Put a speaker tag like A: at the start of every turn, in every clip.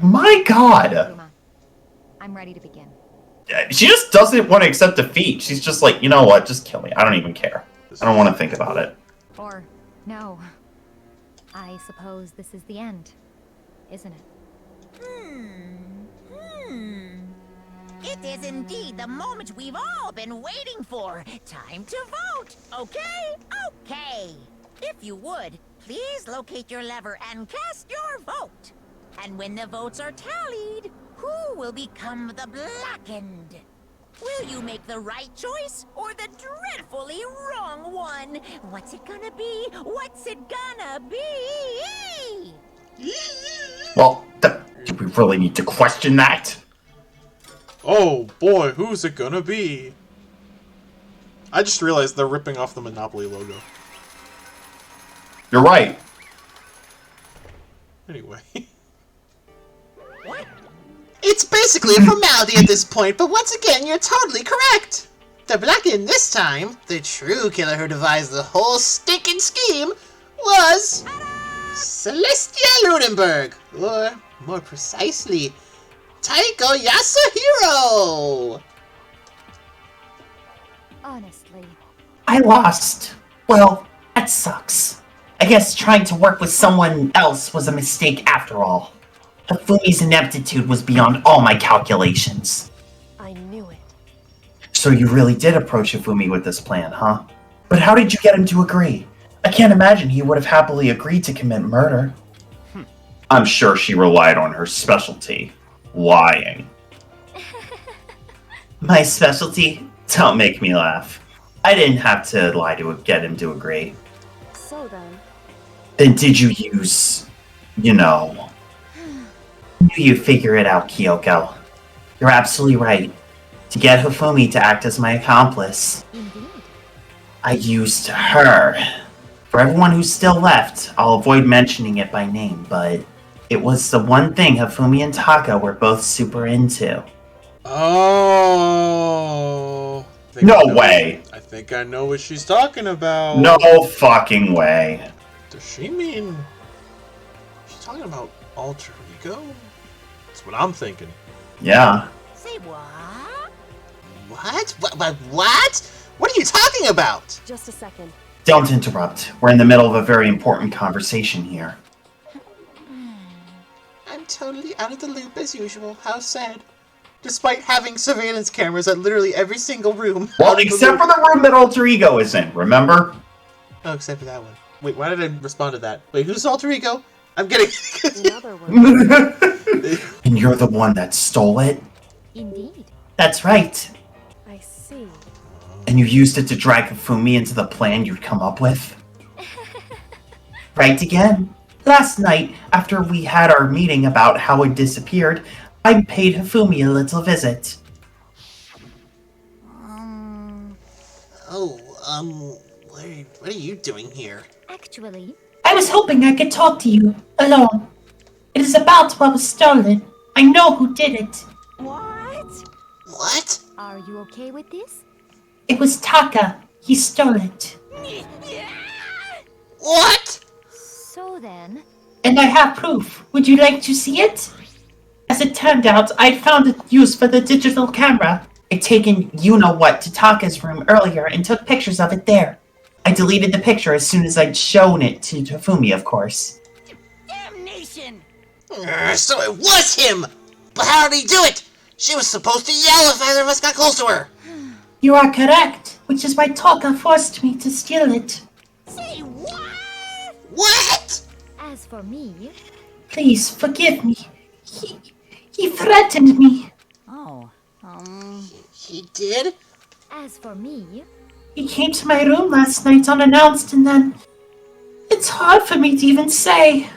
A: My god!
B: Uma, I'm ready to begin.
A: She just doesn't want to accept defeat. She's just like, you know what, just kill me. I don't even care. I don't want to think about it.
B: Or, no. I suppose this is the end, isn't it?
C: It is indeed the moment we've all been waiting for. Time to vote, okay? Okay. If you would, please locate your lever and cast your vote. And when the votes are tallied, who will become the blackened? Will you make the right choice or the dreadfully wrong one? What's it gonna be? What's it gonna be?
A: Well, do we really need to question that?
D: Oh boy, who's it gonna be? I just realized they're ripping off the Monopoly logo.
A: You're right.
D: Anyway.
C: What?
E: It's basically a formality at this point, but once again, you're totally correct! The blackened this time, the true killer who devised the whole stinking scheme, was... Celeste Lunenburg! Or, more precisely, Taiko Yasuhiro!
B: Honestly.
F: I lost. Well, that sucks. I guess trying to work with someone else was a mistake after all. Hifumi's ineptitude was beyond all my calculations.
G: I knew it.
A: So you really did approach Hifumi with this plan, huh? But how did you get him to agree? I can't imagine he would have happily agreed to commit murder. I'm sure she relied on her specialty, lying.
F: My specialty? Don't make me laugh. I didn't have to lie to get him to agree.
G: So then...
A: Then did you use, you know...
F: You figure it out, Kyoko. You're absolutely right. To get Hifumi to act as my accomplice,
B: Indeed.
F: I used her. For everyone who's still left, I'll avoid mentioning it by name, but it was the one thing Hifumi and Taka were both super into.
D: Oh.
A: No way.
D: I think I know what she's talking about.
A: No fucking way.
D: Does she mean... She's talking about alter ego? That's what I'm thinking.
A: Yeah.
C: Say what?
E: What? What? What are you talking about?
G: Just a second.
A: Don't interrupt. We're in the middle of a very important conversation here.
E: I'm totally out of the loop as usual. How sad. Despite having surveillance cameras at literally every single room.
A: Well, except for the room that Alter Ego is in, remember?
E: Oh, except for that one. Wait, why did I respond to that? Wait, who's alter ego? I'm getting...
G: Another one.
A: And you're the one that stole it?
B: Indeed.
F: That's right.
G: I see.
A: And you used it to drag Hifumi into the plan you'd come up with?
F: Right again. Last night, after we had our meeting about how it disappeared, I paid Hifumi a little visit.
E: What are you doing here?
B: Actually,
F: I was hoping I could talk to you, alone. It is about what was stolen. I know who did it.
C: What?
E: What?
B: are you okay with this?
F: It was Taka. He stole it.
E: What?
B: So then...
F: And I have proof. Would you like to see it? As it turned out, I'd found a use for the digital camera. I'd taken you-know-what to Taka's room earlier and took pictures of it there. I deleted the picture as soon as I'd shown it to Hifumi, of course.
C: Damnation!
E: So it was him! But how did he do it? She was supposed to yell if either of us got close to her.
F: You are correct, which is why Taka forced me to steal it.
C: Say what?
E: What?
B: As for me...
F: Please, forgive me. He threatened me.
C: Oh,
E: He did?
B: As for me...
F: He came to my room last night unannounced and then... It's hard for me to even say.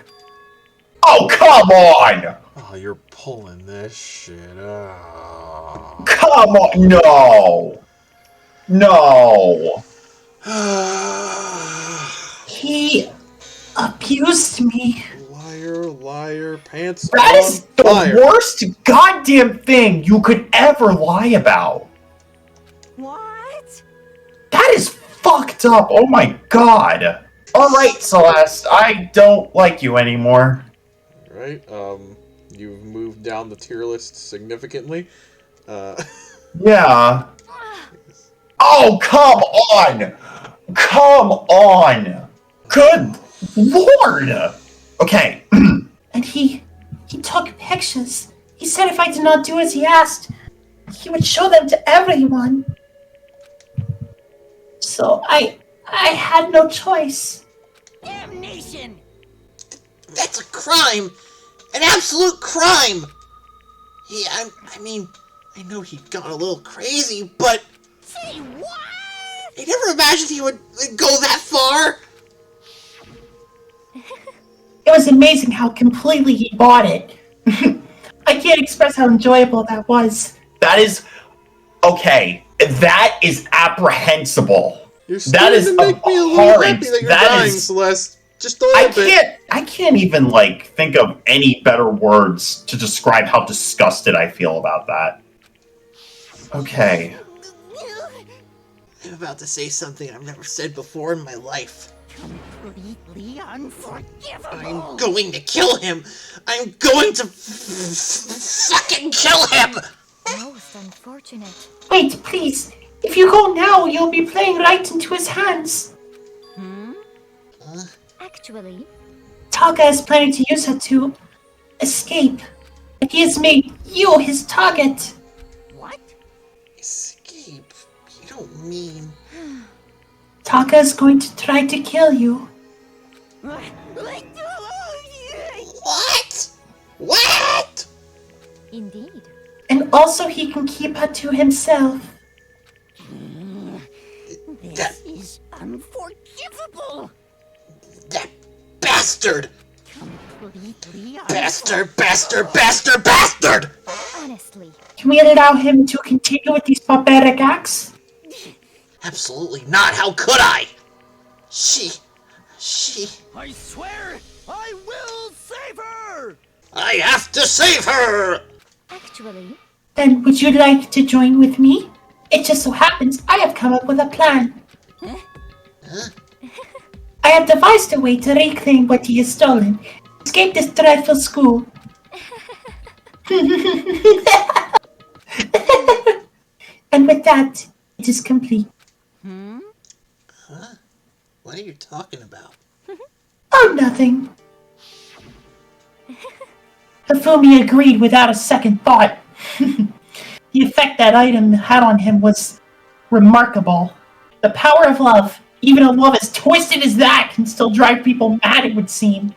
A: Oh, come on!
D: Oh, you're pulling this shit out.
A: Come on! No! No!
F: He abused me.
D: Liar, liar, pants
A: That
D: on
A: is the
D: fire.
A: worst goddamn thing you could ever lie about.
C: what?
A: That is fucked up. Oh my god. Alright, Celeste, I don't like you anymore.
D: Right, you've moved down the tier list significantly.
A: Yeah. Oh, come on! Come on! Good lord! Okay.
F: And he took pictures. He said if I did not do as he asked, he would show them to everyone. So I had no choice.
C: Damnation!
E: That's a crime! An absolute crime! I mean, I know he'd gone a little crazy, but
C: Say what?
E: I never imagined he would go that far!
F: It was amazing how completely he bought it. I can't express how enjoyable that was.
A: That is... Okay. That is apprehensible.
D: You're
A: That
D: starting
A: is
D: to make me a little
A: abhorrent.
D: happy that you're
A: That
D: dying,
A: is-
D: Celeste. Just a little bit.
A: I can't even, like, think of any better words to describe how disgusted I feel about that. Okay.
E: I'm about to say something I've never said before in my life.
C: Completely unforgivable.
E: I'm going to kill him! I'm going to fucking kill him!
B: Most unfortunate.
F: Wait, please. If you go now, you'll be playing right into his hands.
B: Actually,
F: Taka is planning to use her to escape. And he has made you his target.
C: What?
E: Escape? You don't mean...
F: Taka is going to try to kill you.
E: What? What?
B: indeed.
F: And also he can keep her to himself.
E: That,
C: This is unforgivable.
E: that bastard!
C: Completely
E: Bastard, bastard, bastard, bastard!
B: Honestly,
F: Can we allow him to continue with these barbaric acts?
E: Absolutely not, how could I? She...
H: I swear I will save her!
E: I have to save her!
B: actually,
F: Then would you like to join with me? It just so happens I have come up with a plan. I have devised a way to reclaim what he has stolen. Escape this dreadful school. And with that, it is complete.
E: What are you talking about?
F: Oh, nothing. Hifumi agreed without a second thought. The effect that item had on him was remarkable. The power of love, even a love as twisted as that, can still drive people mad, it would seem.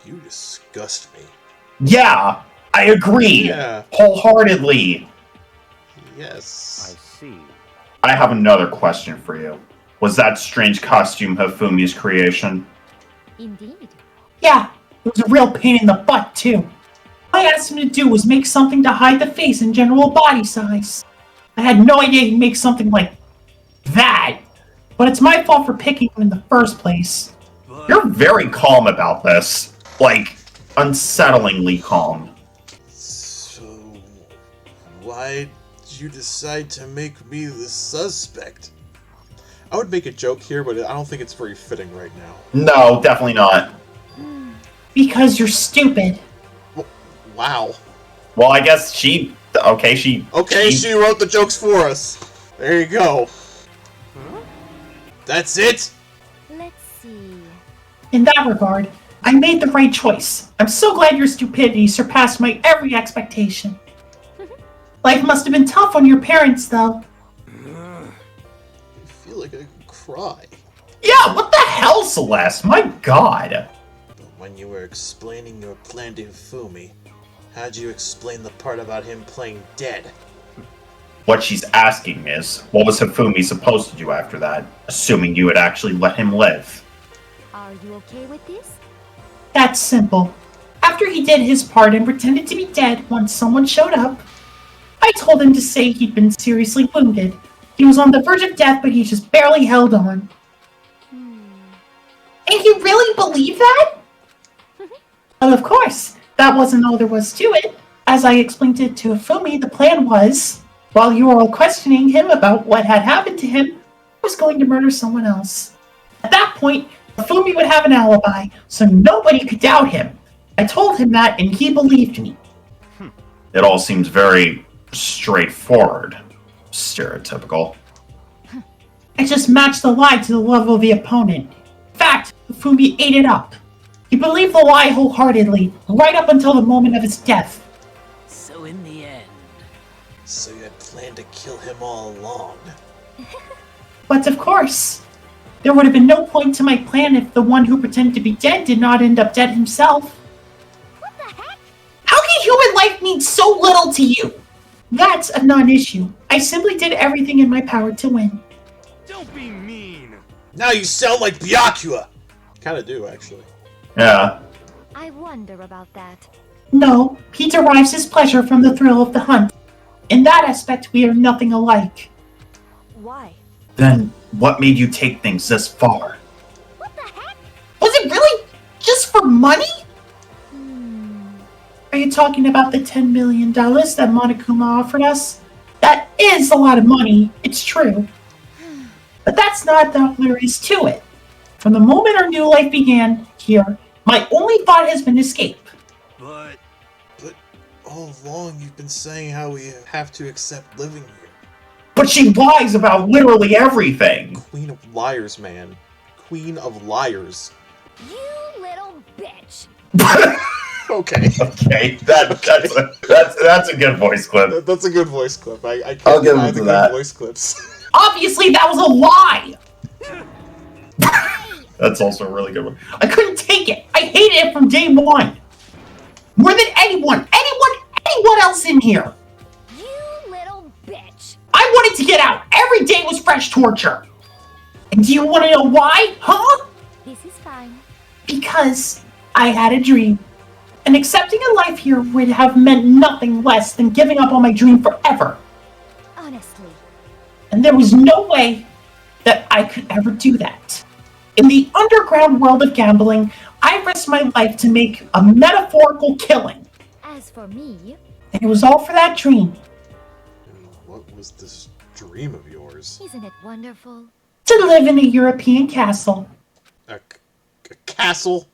D: You disgust me.
A: Yeah, I agree.
D: Yeah.
A: Wholeheartedly.
D: Yes.
H: see.
A: I have another question for you. Was that strange costume Hifumi's creation?
B: indeed.
F: Yeah, it was a real pain in the butt, too. All I asked him to do was make something to hide the face and general body size. I had no idea he'd make something like that. But it's my fault for picking him in the first place.
A: You're very calm about this. Like, unsettlingly calm.
D: So, why did you decide to make me the suspect? I would make a joke here, but I don't think it's very fitting right now.
A: No, definitely not.
F: Because you're stupid.
D: Wow.
A: Well, I guess she... Okay, she
D: wrote the jokes for us. There you go. That's it?
B: Let's see.
F: In that regard, I made the right choice. I'm so glad your stupidity surpassed my every expectation. Life must have been tough on your parents, though.
D: I feel like I could cry.
A: Yeah, what the hell, Celeste? My god.
D: But when you were explaining your plan to Hifumi, how'd you explain the part about him playing dead?
A: What she's asking is, what was Hifumi supposed to do after that? Assuming you had actually let him live.
B: Are you okay with this?
F: That's simple. After he did his part and pretended to be dead once someone showed up, I told him to say he'd been seriously wounded. He was on the verge of death, but he just barely held on. And he really believed that? Well, of course. That wasn't all there was to it. As I explained it to Hifumi, the plan was, while you were all questioning him about what had happened to him, I was going to murder someone else. At that point, Hifumi would have an alibi, so nobody could doubt him. I told him that and he believed me.
A: It all seems very straightforward. Stereotypical.
F: I just matched the lie to the level of the opponent. In fact, Fumi ate it up. He believed the lie wholeheartedly, right up until the moment of his death.
H: So in the end...
D: So you had planned to kill him all along.
F: But of course, there would have been no point to my plan if the one who pretended to be dead did not end up dead himself.
C: What the heck?
F: How can human life mean so little to you? That's a non-issue. I simply did everything in my power to win.
H: Don't be mean!
D: Now you sound like Byakuya! Kinda do, actually.
A: Yeah.
B: I wonder about that.
F: No, he derives his pleasure from the thrill of the hunt. In that aspect, we are nothing alike.
G: Why?
A: Then what made you take things this far?
C: What the heck?
F: Was it really just for money? Are you talking about the $10 million that Monokuma offered us? That is a lot of money, it's true. But that's not all there is to it. From the moment our new life began here, my only thought has been escape.
H: But...
D: But all along you've been saying how we have to accept living here.
A: But she lies about literally everything!
D: Queen of liars, man. Queen of liars.
B: You little bitch!
D: Okay.
A: Okay, that's a good voice clip.
D: That's a good voice clip. I can't
A: I'll give
D: deny
A: him
D: the
A: to
D: good
A: that.
D: voice clips.
F: Obviously, that was a lie!
A: That's also a really good one.
F: I couldn't take it. I hated it from day one. More than anyone else in here.
B: You little bitch!
F: I wanted to get out. Every day was fresh torture. And do you want to know why? Huh?
B: This is fine.
F: Because I had a dream. And accepting a life here would have meant nothing less than giving up on my dream forever.
B: Honestly.
F: And there was no way that I could ever do that. In the underground world of gambling, I risked my life to make a metaphorical killing.
B: As for me,
F: And it was all for that dream.
D: And what was this dream of yours?
B: isn't it wonderful?
F: To live in a European castle.
D: A castle?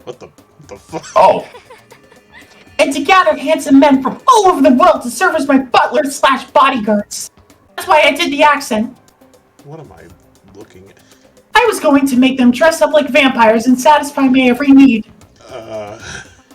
D: What the fuck?
A: Oh,
F: And to gather handsome men from all over the world to serve as my butlers / bodyguards. That's why I did the accent.
D: What am I looking at?
F: I was going to make them dress up like vampires and satisfy my every need.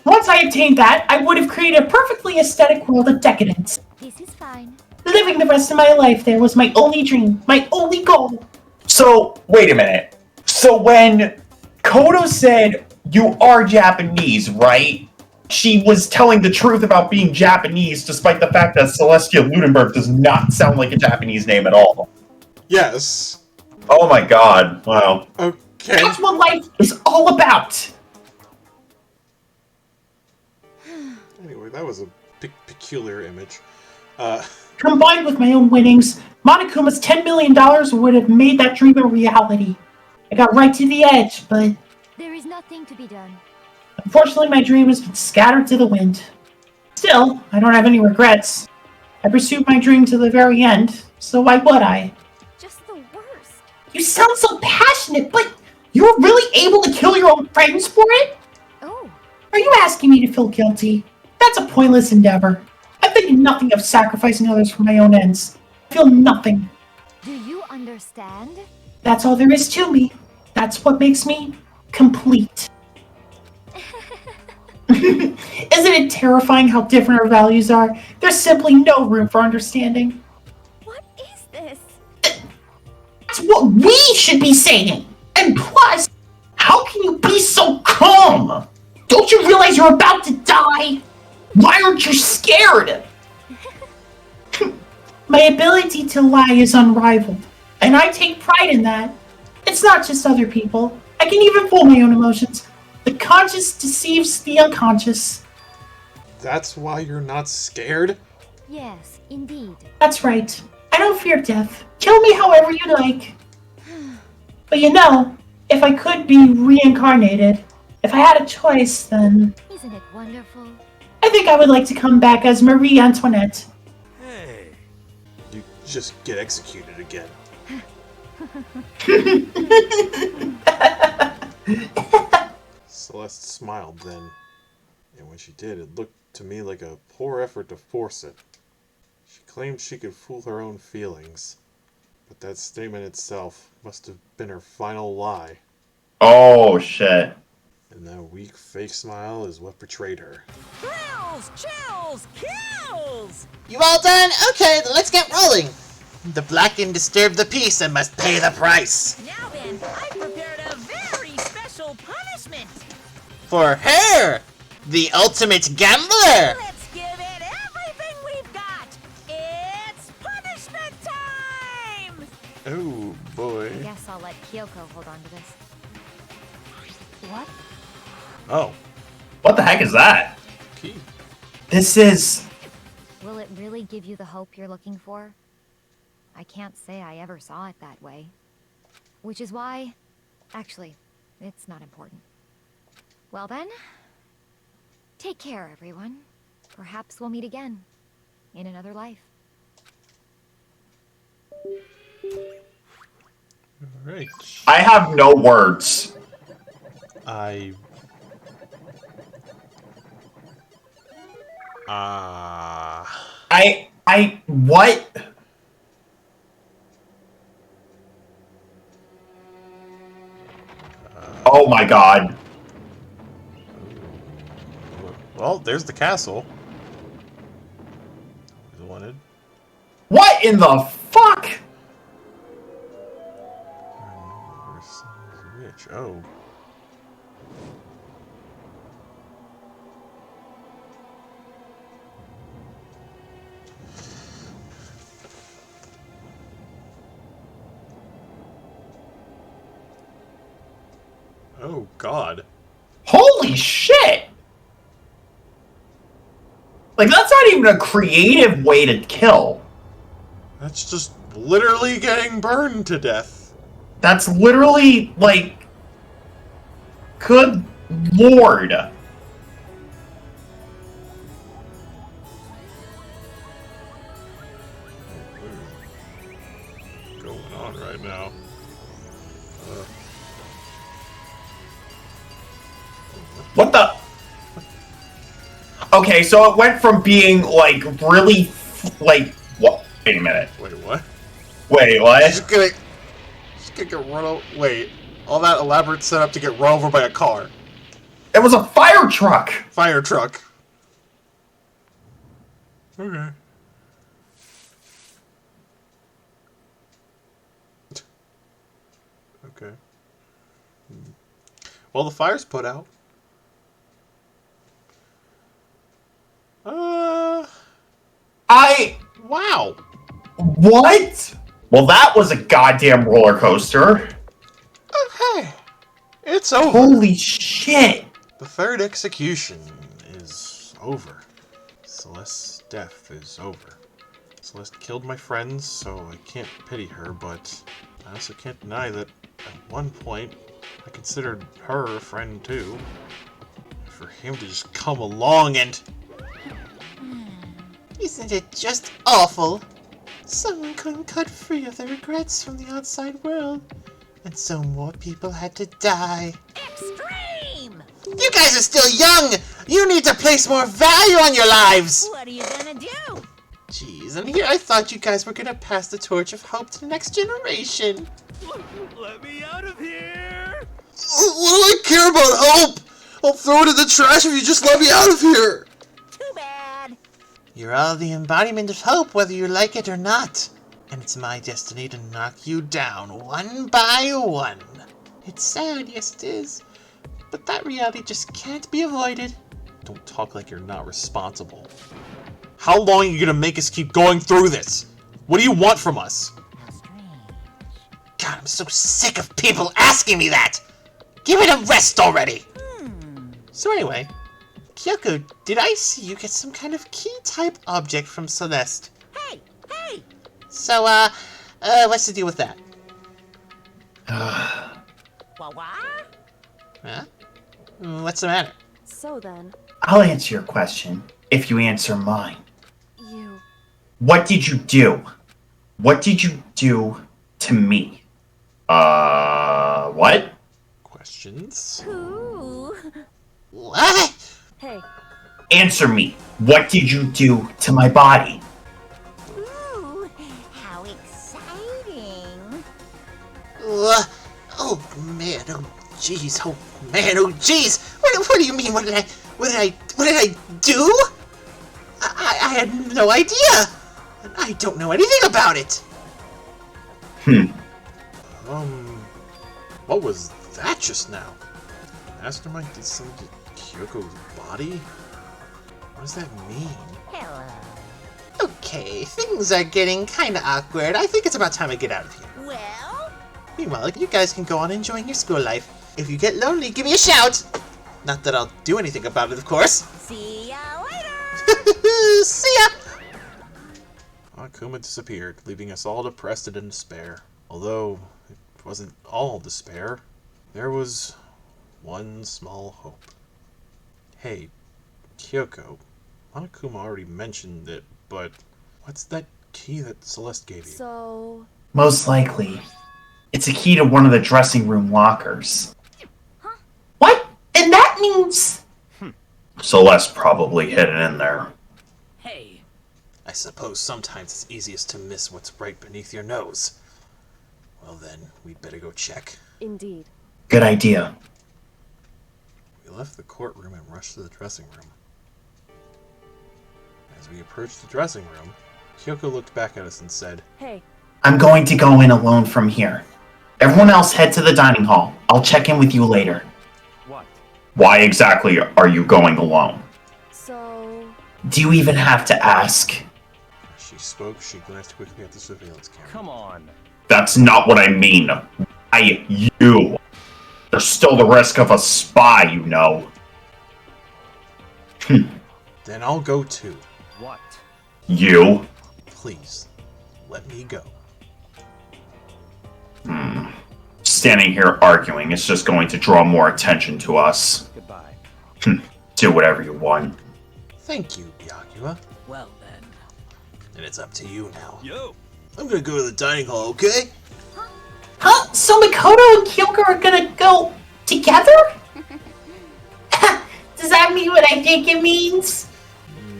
F: Once I obtained that, I would have created a perfectly aesthetic world of decadence.
B: This is fine.
F: Living the rest of my life there was my only dream, my only goal.
A: so wait a minute. So when Kodo said you are Japanese, right? She was telling the truth about being Japanese, despite the fact that Celestia Ludenberg does not sound like a Japanese name at all.
D: Yes.
A: Oh my god, wow.
D: Okay.
F: That's what life is all about.
D: Anyway, that was a peculiar image.
F: Combined with my own winnings, Monokuma's $10 million would have made that dream a reality. I got right to the edge, but
B: There is nothing to be done.
F: unfortunately my dream has been scattered to the wind. Still, I don't have any regrets. I pursued my dream to the very end, so why would I?
B: Just the worst.
F: You sound so passionate, but you were really able to kill your own friends for it?
B: Oh,
F: Are you asking me to feel guilty? That's a pointless endeavor. I think nothing of sacrificing others for my own ends. I feel nothing.
B: do you understand?
F: That's all there is to me. That's what makes me complete. Isn't it terrifying how different our values are? There's simply no room for understanding.
B: What is this?
F: That's what we should be saying! And plus, how can you be so calm? Don't you realize you're about to die? Why aren't you scared? My ability to lie is unrivaled, and I take pride in that. It's not just other people. I can even fool my own emotions. The conscious deceives the unconscious.
D: That's why you're not scared?
B: Yes, indeed.
F: That's right. I don't fear death. Kill me however you like. But you know, if I could be reincarnated, if I had a choice, then
B: Isn't it wonderful?
F: I think I would like to come back as Marie Antoinette.
H: Hey.
D: You just get executed again. Celeste smiled then, and when she did, it looked to me like a poor effort to force it. She claimed she could fool her own feelings, but that statement itself must have been her final lie.
A: Oh, shit.
D: And that weak fake smile is what betrayed her.
C: Thrills, chills, kills!
E: You all done? Okay, then let's get rolling. The Blacken disturbed the peace and must pay the price.
C: Now then, I've prepared a very special punishment.
E: For her, the ultimate gambler.
C: Let's give it everything we've got. It's punishment time!
D: Oh, boy.
B: I guess I'll let Kyoko hold on to this. What?
D: Oh,
A: What the heck is that?
D: key.
A: This is...
B: Will it really give you the hope you're looking for? I can't say I ever saw it that way. Which is why... Actually, it's not important. Well then... Take care, everyone. Perhaps we'll meet again. In another life.
D: Alright.
A: I have no words. What? Oh my god.
D: Well, there's the castle. I wanted.
A: What in the fuck?
D: Which? Oh. Oh, God.
A: Holy shit! Like, that's not even a creative way to kill.
D: That's just literally getting burned to death.
A: That's literally, like... Good lord.
D: What's going on right now?
A: What the... Okay, so it went from being, like, really... Like, what? Wait a minute.
D: Wait, what?
A: Wait, what?
D: Just gonna get run over. Wait, all that elaborate setup to get run over by a car.
A: It was a fire truck!
D: Fire truck. Okay. Okay. Well, the fire's put out. Wow.
A: What? Well, that was a goddamn roller coaster.
D: Okay. It's over.
A: Holy shit.
D: The third execution is over. Celeste's death is over. Celeste killed my friends, so I can't pity her, but I also can't deny that at one point I considered her a friend too. For him to just come along and...
E: Isn't it just awful? Someone couldn't cut free of their regrets from the outside world, and so more people had to die.
C: Extreme!
E: You guys are still young! You need to place more value on your lives!
C: What are you gonna do?
E: Jeez, and here I thought you guys were gonna pass the torch of hope to the next generation.
H: Let me out of here!
D: What do I care about hope? I'll throw it in the trash if you just let me out of here!
C: Too bad.
E: You're all the embodiment of hope, whether you like it or not. And it's my destiny to knock you down one by one. It's sad, yes it is. But that reality just can't be avoided.
D: Don't talk like you're not responsible. How long are you gonna make us keep going through this? What do you want from us?
C: How strange.
E: God, I'm so sick of people asking me that! Give it a rest already! So anyway, Kyoko, did I see you get some kind of key-type object from Celeste?
C: Hey, hey!
E: So, what's the deal with that?
C: What?
E: Huh? What's the matter?
G: So then,
A: I'll answer your question if you answer mine.
G: you...
A: What did you do? What did you do to me? What?
D: Questions?
C: Ooh,
E: What?
G: Hey,
A: Answer me. What did you do to my body?
C: Ooh, how exciting.
E: Oh man, oh jeez, oh man, oh jeez. What do you mean? What did I do? I had no idea. And I don't know anything about it.
D: What was that just now? Mastermind did something to Kyoko's body? What does that mean?
C: Hello.
E: Okay, things are getting kinda awkward. I think it's about time I get out of here.
C: Well,
E: Meanwhile, you guys can go on enjoying your school life. If you get lonely, give me a shout! Not that I'll do anything about it, of course.
C: see ya later.
E: See ya!
D: Akuma disappeared, leaving us all depressed and in despair. Although it wasn't all despair, there was one small hope. Hey, Kyoko, Monokuma already mentioned it, but what's that key that Celeste gave you?
G: so...
A: Most likely. It's a key to one of the dressing room lockers.
F: What? And that means...
A: Celeste probably hid it in there.
H: Hey,
E: I suppose sometimes it's easiest to miss what's right beneath your nose. Well then, we'd better go check.
G: Indeed.
A: Good idea.
D: We left the courtroom and rushed to the dressing room. As we approached the dressing room, Kyoko looked back at us and said,
G: Hey,
A: I'm going to go in alone from here. Everyone else head to the dining hall. I'll check in with you later.
H: what?
A: Why exactly are you going alone?
G: so...
A: Do you even have to ask?
D: as she spoke, she glanced quickly at the surveillance camera.
H: Come on.
A: That's not what I mean. You. There's still the risk of a spy, you know.
D: Then I'll go too.
H: What?
A: You?
D: Please, let me go.
A: Standing here arguing is just going to draw more attention to us.
H: Goodbye.
A: Do whatever you want.
E: Thank you, Byakuya.
H: Well then.
E: And it's up to you now.
H: Yo.
E: I'm gonna go to the dining hall, okay?
F: Huh? So Makoto and Kyoko are gonna go together? Does that mean what I think it means?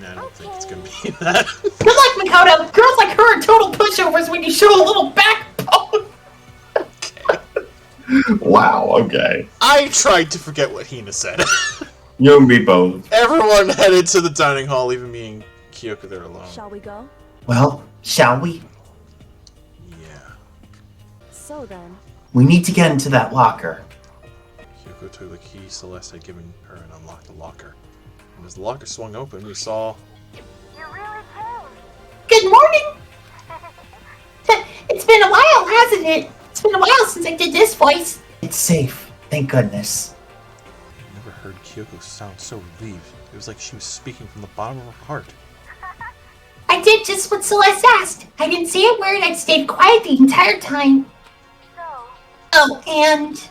D: I don't think it's gonna be that.
F: Good luck, Makoto. Girls like her are total pushovers when you show a little backbone.
A: Wow, okay.
D: I tried to forget what Hina said.
A: You and me both.
D: Everyone headed to the dining hall, leaving me and Kyoko there alone.
G: Shall we go?
A: Well, shall we?
D: Yeah.
G: So then...
F: We need to get into that locker.
D: Kyoko took the key Celeste had given her and unlocked the locker. And as the locker swung open, we saw...
F: Good morning. It's been a while, hasn't it? It's been a while since I did this voice.
A: It's safe, thank goodness.
D: I never heard Kyoko sound so relieved. It was like she was speaking from the bottom of her heart.
F: I did just what Celeste asked. I didn't say a word. I stayed quiet the entire time. Oh, and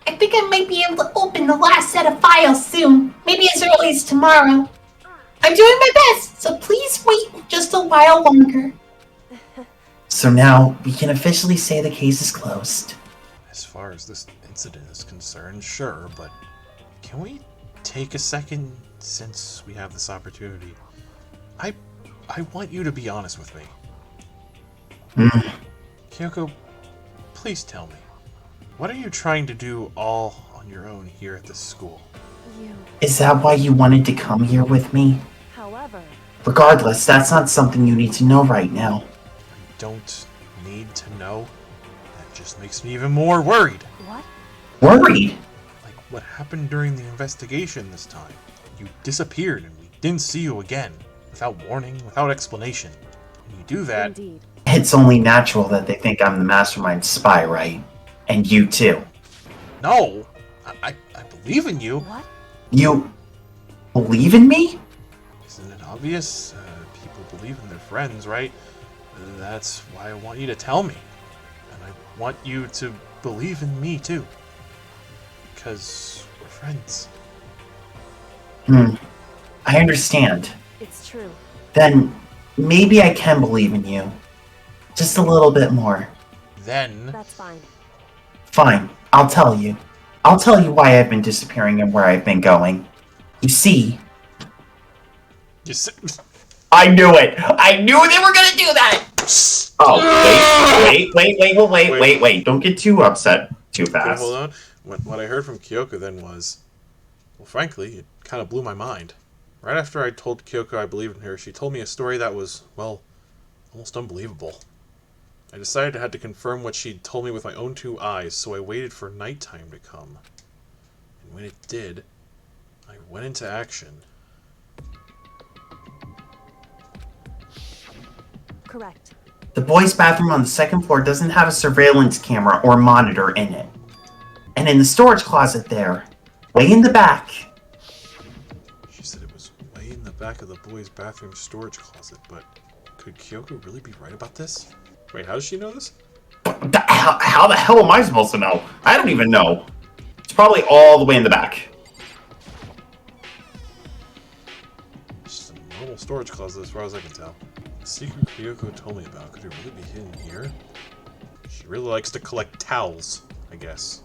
F: I think I might be able to open the last set of files soon. Maybe as early as tomorrow. I'm doing my best, so please wait just a while longer.
A: So now, we can officially say the case is closed.
D: As far as this incident is concerned, sure, but can we take a second since we have this opportunity? I want you to be honest with me. Kyoko, please tell me. What are you trying to do all on your own here at this school?
G: You...
A: Is that why you wanted to come here with me?
G: However...
A: Regardless, that's not something you need to know right now.
D: I don't need to know. That just makes me even more worried.
G: What?
A: Worried?
D: Like what happened during the investigation this time. You disappeared and we didn't see you again. Without warning, without explanation. When you do that...
G: Indeed.
A: It's only natural that they think I'm the mastermind spy, right? And you too.
D: No! I believe in you.
G: What?
A: You believe in me?
D: Isn't it obvious? People believe in their friends, right? That's why I want you to tell me. And I want you to believe in me too. Because we're friends.
A: I understand.
G: It's true.
A: Then maybe I can believe in you. Just a little bit more.
D: Then...
G: That's fine.
A: Fine, I'll tell you. I'll tell you why I've been disappearing and where I've been going. You see,
D: You said...
A: I knew it! I knew they were gonna do that! Oh, wait. Don't get too upset too
D: Okay,
A: fast.
D: hold on. What I heard from Kyoko then was... Well, frankly, it kind of blew my mind. Right after I told Kyoko I believed in her, she told me a story that was, well, almost unbelievable. I decided I had to confirm what she'd told me with my own 2 eyes, so I waited for nighttime to come. And when it did, I went into action.
G: Correct.
A: The boys' bathroom on the 2nd floor doesn't have a surveillance camera or monitor in it. And in the storage closet there, way in the back,
D: She said it was way in the back of the boys' bathroom storage closet, but could Kyoko really be right about this? Wait, how does she know this?
A: how the hell am I supposed to know? I don't even know. It's probably all the way in the back.
D: Just a normal storage closet as far as I can tell. The secret Kyoko told me about, could it really be hidden here? She really likes to collect towels, I guess.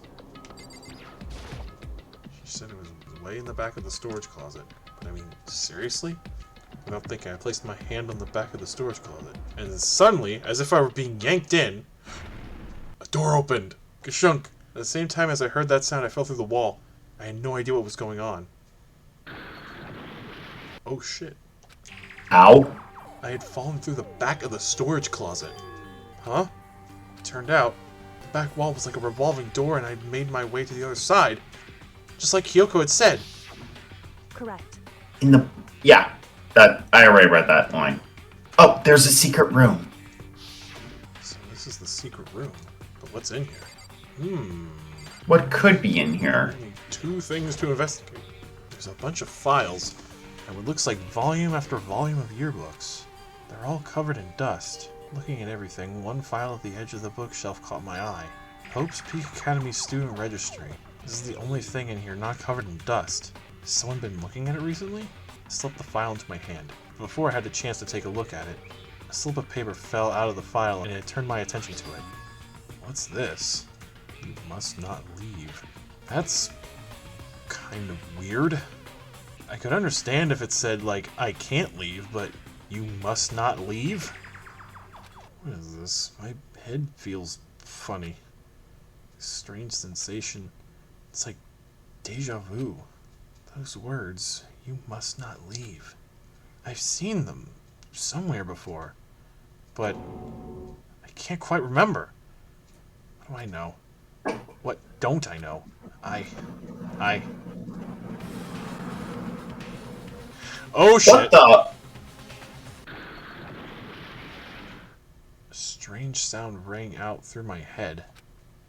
D: She said it was way in the back of the storage closet. But I mean, seriously? Without thinking, I placed my hand on the back of the storage closet. And then suddenly, as if I were being yanked in, a door opened. Kashunk. At the same time as I heard that sound, I fell through the wall. I had no idea what was going on. Oh shit.
A: Ow.
D: I had fallen through the back of the storage closet. Huh? It turned out, the back wall was like a revolving door and I'd made my way to the other side. Just like Kyoko had said.
G: Correct.
A: Yeah, I already read that line. Oh, there's a secret room.
D: So this is the secret room. But what's in here?
A: What could be in here?
D: Only 2 things to investigate. There's a bunch of files, and what looks like volume after volume of yearbooks. They're all covered in dust. Looking at everything, one file at the edge of the bookshelf caught my eye. Hope's Peak Academy Student Registry. This is the only thing in here not covered in dust. Has someone been looking at it recently? I slipped the file into my hand. Before I had the chance to take a look at it, a slip of paper fell out of the file and it turned my attention to it. What's this? You must not leave. That's kind of weird. I could understand if it said, like, I can't leave, but you must not leave? What is this? My head feels funny. Strange sensation. It's like deja vu. Those words, you must not leave. I've seen them somewhere before, but I can't quite remember. What do I know? What don't I know? Oh shit!
A: What the?
D: A strange sound rang out through my head.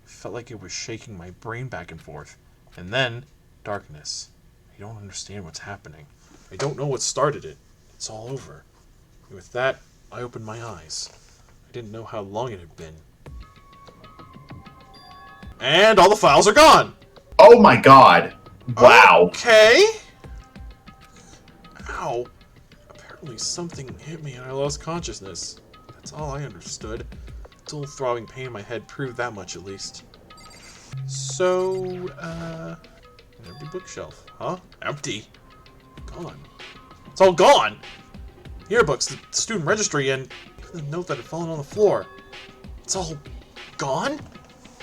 D: It felt like it was shaking my brain back and forth. And then, darkness. I don't understand what's happening. I don't know what started it. It's all over. And with that, I opened my eyes. I didn't know how long it had been. And all the files are gone!
A: Oh my god. Wow.
D: Okay. Ow. Apparently something hit me and I lost consciousness. That's all I understood. Dull throbbing pain in my head proved that much at least. So, an empty bookshelf. Huh? Empty? Gone. It's all gone! Yearbooks, the student registry, and even the note that had fallen on the floor. It's all gone?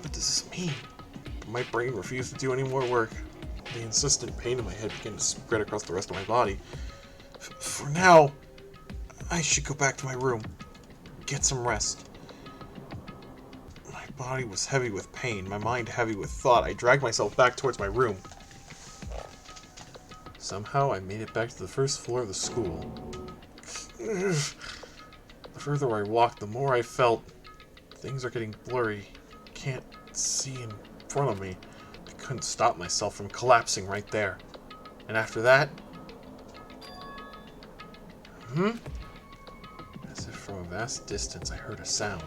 D: What does this mean? My brain refused to do any more work. The insistent pain in my head began to spread across the rest of my body. For now, I should go back to my room. Get some rest. My body was heavy with pain, my mind heavy with thought. I dragged myself back towards my room. Somehow I made it back to the first floor of the school. The further I walked, the more I felt things are getting blurry. Can't see in front of me. I couldn't stop myself from collapsing right there. And after that... As if from a vast distance I heard a sound.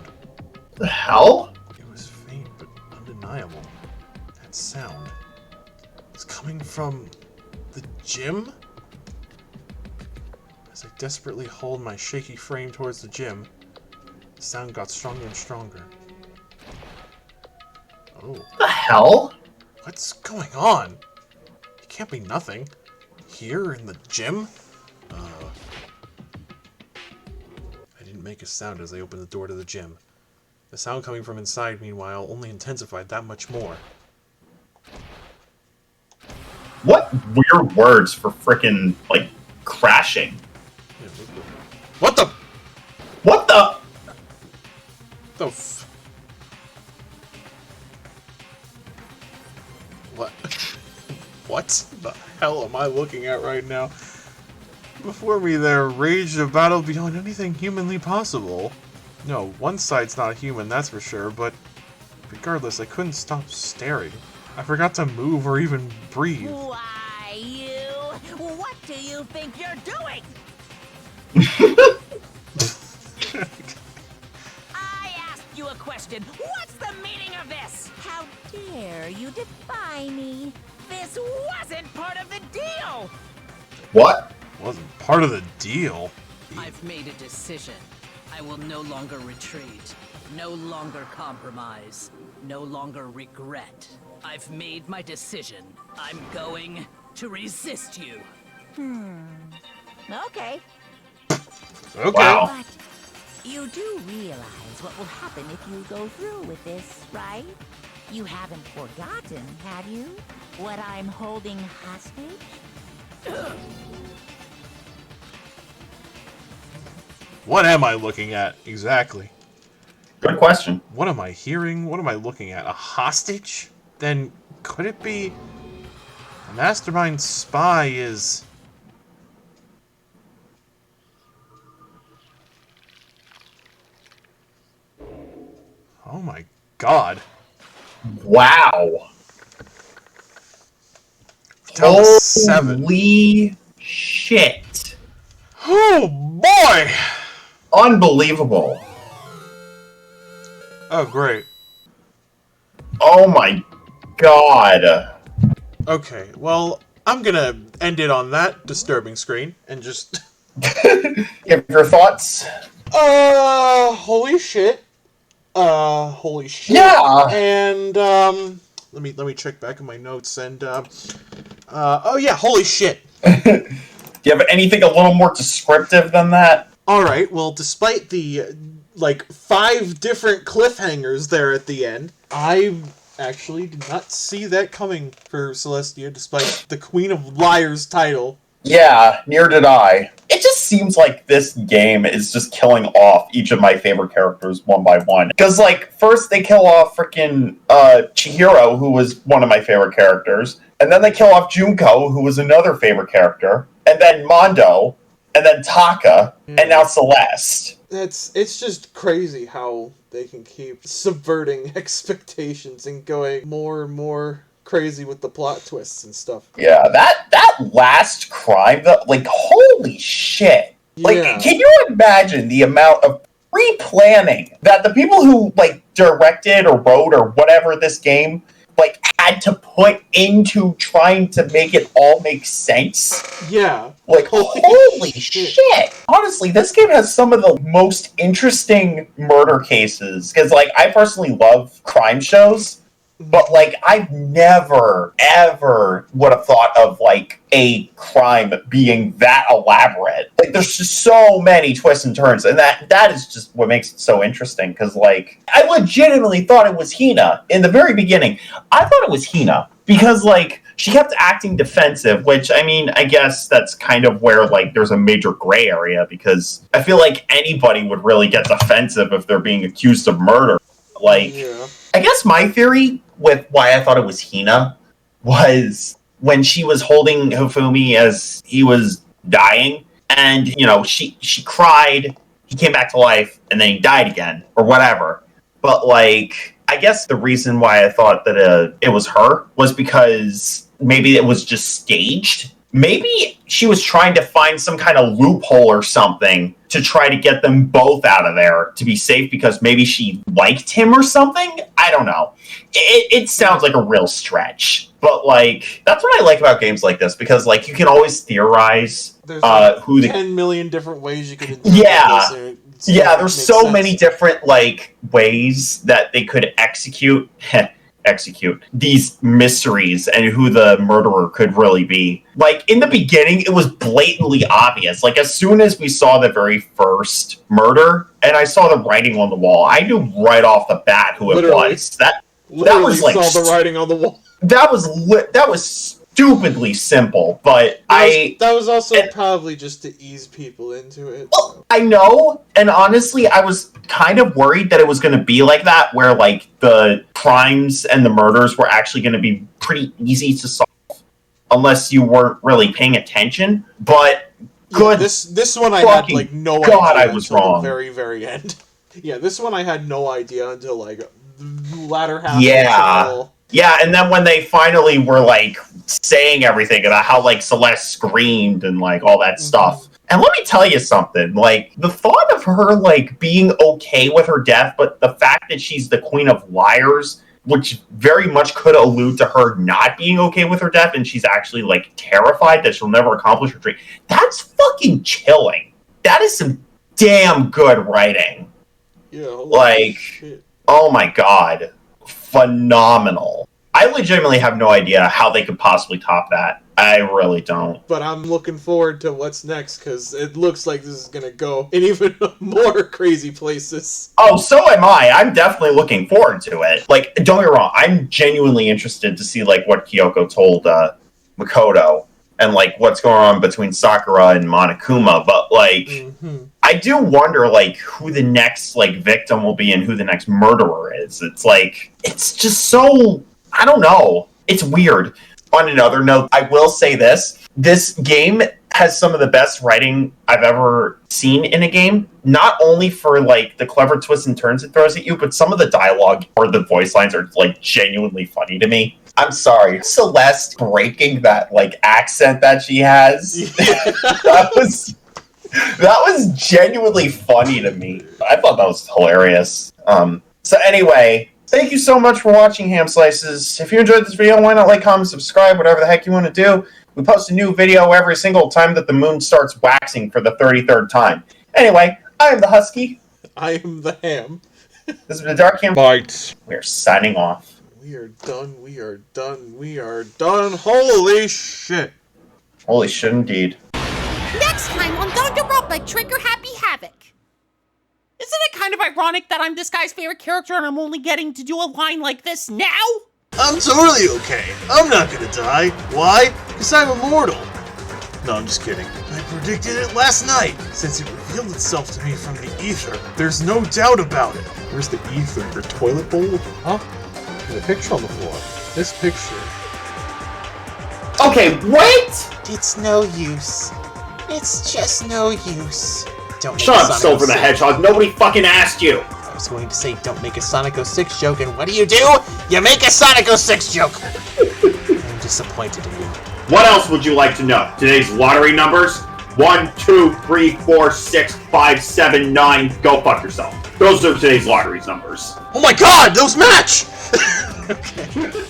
A: The hell?
D: It was faint but undeniable. That sound was coming from the gym? As I desperately hauled my shaky frame towards the gym, the sound got stronger and stronger. Oh.
A: The hell?
D: What's going on? It can't be nothing. here in the gym? I didn't make a sound as I opened the door to the gym. The sound coming from inside, meanwhile, only intensified that much more.
A: What weird words for frickin', like, crashing?
D: Yeah, what the?
A: What the?
D: The f... What? What the hell am I looking at right now? Before me there raged a battle beyond anything humanly possible. No, one side's not human, that's for sure, but regardless, I couldn't stop staring. I forgot to move or even breathe.
C: Why, you? What do you think you're doing? I asked you a question. What's the meaning of this? How dare you defy me? This wasn't part of the deal!
A: What?
D: Wasn't part of the deal.
H: I've made a decision. I will no longer retreat, no longer compromise, no longer regret. I've made my decision. I'm going to resist you.
C: Okay.
D: Okay.
A: Wow.
C: But you do realize what will happen if you go through with this, right? You haven't forgotten, have you? What I'm holding hostage?
D: What am I looking at, exactly?
A: Good question.
D: What am I hearing? What am I looking at? A hostage? Then could it be... The mastermind spy is... Oh my god.
A: Wow.
D: Down to 7.
A: Holy shit.
D: Oh boy!
A: Unbelievable.
D: Oh great.
A: Oh my god.
D: Okay, well, I'm gonna end it on that disturbing screen and just...
A: Give your thoughts.
D: Holy shit. Holy shit.
A: Yeah.
D: And, let me check back in my notes and, oh yeah, holy shit.
A: Do you have anything a little more descriptive than that?
D: Alright, well, despite the, like, 5 different cliffhangers there at the end, I actually did not see that coming for Celestia, despite the Queen of Liars title.
A: Yeah, neither did I. It just seems like this game is just killing off each of my favorite characters one by one. Because, like, first they kill off freaking Chihiro, who was one of my favorite characters. And then they kill off Junko, who was another favorite character. And then Mondo. And then Taka. And now Celeste.
D: It's just crazy how they can keep subverting expectations and going more and more crazy with the plot twists and stuff.
A: Yeah, that last crime, like, holy shit. Like,
D: Yeah.
A: can you imagine the amount of pre-planning that the people who, like, directed or wrote or whatever this game, like, had to put into trying to make it all make sense?
D: Yeah.
A: Like, holy shit. Honestly, this game has some of the most interesting murder cases. Because, like, I personally love crime shows. But, like, I've never, ever would have thought of, like, a crime being that elaborate. Like, there's just so many twists and turns. And that is just what makes it so interesting. Because, like, I legitimately thought it was Hina. In the very beginning, I thought it was Hina. Because, like, she kept acting defensive, which, I mean, I guess that's kind of where, like, there's a major gray area. Because I feel like anybody would really get defensive if they're being accused of murder. Like,
D: Yeah.
A: I guess my theory with why I thought it was Hina was when she was holding Hifumi as he was dying, and, you know, she cried, he came back to life, and then he died again, or whatever. But, like, I guess the reason why I thought that it was her was because maybe it was just staged. Maybe she was trying to find some kind of loophole or something to try to get them both out of there to be safe because maybe she liked him or something? I don't know. It sounds like a real stretch. But, like, that's what I like about games like this because, like, you can always theorize
D: There's like
A: who the...
D: 10 million different ways you could interpret
A: Yeah.
D: this. And
A: Yeah, there's
D: makes
A: so
D: sense.
A: many different, like, ways that they could execute execute these mysteries and who the murderer could really be. Like, in the beginning, it was blatantly obvious. Like, as soon as we saw the very first murder, and I saw the writing on the wall, I knew right off the bat who it was. That was like...
D: saw the writing on the wall.
A: That was stupidly simple, but
D: That was also probably just to ease people into it.
A: Well, I know, and honestly, I was kind of worried that it was going to be like that, where, like, the crimes and the murders were actually going to be pretty easy to solve, unless you weren't really paying attention, but good.
D: This one I had, like, no
A: God,
D: idea
A: I was
D: until
A: wrong.
D: the very, very end. Yeah, this one I had no idea until, like, the latter half
A: Yeah.
D: of the trial.
A: Yeah, and then when they finally were, like, saying everything about how, like, Celeste screamed and, like, all that stuff. And let me tell you something, like, the thought of her, like, being okay with her death, but the fact that she's the queen of liars, which very much could allude to her not being okay with her death, and she's actually, like, terrified that she'll never accomplish her dream. That's fucking chilling. That is some damn good writing.
D: Yeah,
A: Like,
D: shit.
A: oh my god. Phenomenal. I legitimately have no idea how they could possibly top that. I really don't.
D: But I'm looking forward to what's next, because it looks like this is going to go in even more crazy places.
A: Oh, so am I. I'm definitely looking forward to it. Like, don't get me wrong, I'm genuinely interested to see, like, what Kyoko told Makoto, and, like, what's going on between Sakura and Monokuma, but, like, I do wonder, like, who the next, like, victim will be and who the next murderer is. It's, like, it's just so... I don't know. It's weird. On another note, I will say this. This game has some of the best writing I've ever seen in a game. Not only for, like, the clever twists and turns it throws at you, but some of the dialogue or the voice lines are, like, genuinely funny to me. I'm sorry. Celeste breaking that, like, accent that she has. That was genuinely funny to me. I thought that was hilarious. So anyway... Thank you so much for watching, Ham Slices. If you enjoyed this video, why not like, comment, subscribe, whatever the heck you want to do. We post a new video every single time that the moon starts waxing for the 33rd time. Anyway, I am the Husky.
D: I am the Ham.
A: This has been the Dark Ham
D: Bites.
A: We're signing off.
D: We are done, we are done, we are done. Holy shit.
A: Holy shit, indeed.
I: Next time on Danganronpa, trigger Happy Havoc. Isn't it kind of ironic that I'm this guy's favorite character and I'm only getting to do a line like this now?
E: I'm totally okay. I'm not gonna die. Why? Because I'm immortal. No, I'm just kidding. I predicted it last night, since it revealed itself to me from the ether. There's no doubt about it.
D: Where's the ether? Your toilet bowl? Huh? There's a picture on the floor. This picture.
A: Okay, what?
E: It's no use. It's just no use. Don't make
A: Shut
E: a
A: up,
E: Sonic
A: Silver the
E: 06.
A: Hedgehog. Nobody fucking asked you.
E: I was going to say don't make a Sonic 06 joke, and what do? You make a Sonic 06 joke! I'm disappointed in you.
A: What else would you like to know? Today's lottery numbers? 1, 2, 3, 4, 6, 5, 7, 9. Go fuck yourself. Those are today's lottery numbers.
E: Oh my god, those match! Okay.